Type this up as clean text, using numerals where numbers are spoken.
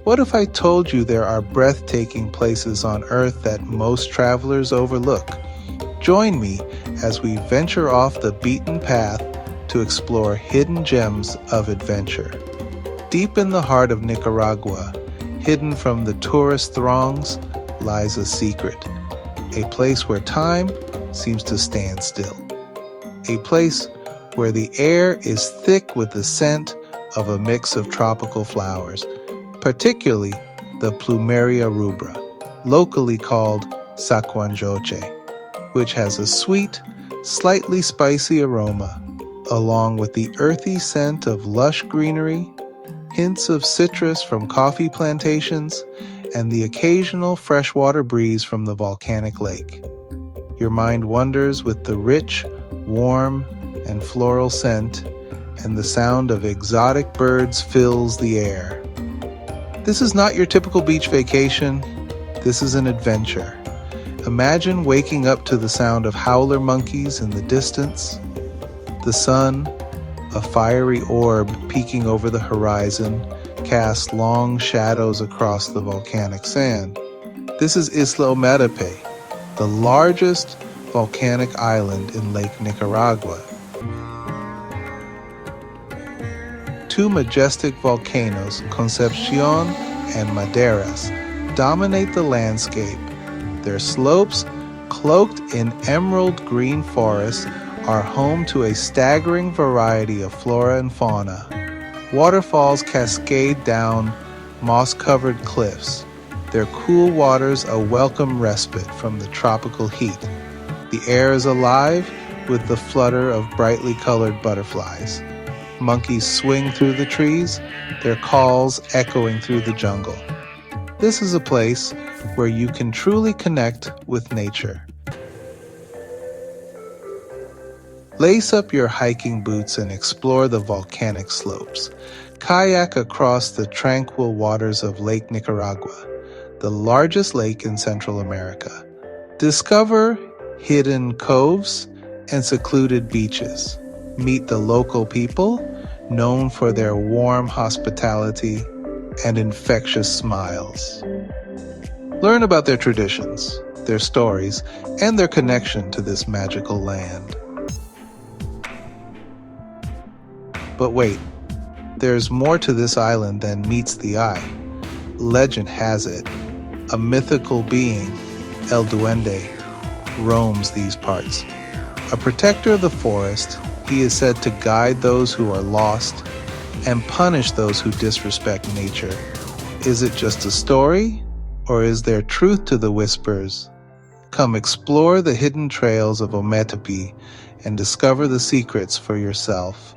What if I told you there are breathtaking places on Earth that most travelers overlook? Join me as we venture off the beaten path to explore hidden gems of adventure. Deep in the heart of Nicaragua, hidden from the tourist throngs, lies a secret. A place where time seems to stand still. A place where the air is thick with the scent of a mix of tropical flowers, particularly the Plumeria rubra, locally called sacuanjoche, which has a sweet, slightly spicy aroma, along with the earthy scent of lush greenery, hints of citrus from coffee plantations, and the occasional freshwater breeze from the volcanic lake. Your mind wanders with the rich, warm, and floral scent, and the sound of exotic birds fills the air. This is not your typical beach vacation. This is an adventure. Imagine waking up to the sound of howler monkeys in the distance, the sun, a fiery orb peeking over the horizon, casts long shadows across the volcanic sand. This is Isla Ometepe, the largest volcanic island in Lake Nicaragua. Two majestic volcanoes, Concepcion and Maderas, dominate the landscape. Their slopes, cloaked in emerald green forests, are home to a staggering variety of flora and fauna. Waterfalls cascade down moss-covered cliffs, their cool waters a welcome respite from the tropical heat. The air is alive with the flutter of brightly colored butterflies. Monkeys swing through the trees, their calls echoing through the jungle. This is a place where you can truly connect with nature. Lace up your hiking boots and explore the volcanic slopes. Kayak across the tranquil waters of Lake Nicaragua, the largest lake in Central America. Discover hidden coves and secluded beaches. Meet the local people, known for their warm hospitality and infectious smiles. Learn about their traditions, their stories, and their connection to this magical land. But wait, there's more to this island than meets the eye. Legend has it, a mythical being, El Duende, roams these parts. A protector of the forest, he is said to guide those who are lost and punish those who disrespect nature. Is it just a story, or is there truth to the whispers? Come explore the hidden trails of Ometepe and discover the secrets for yourself.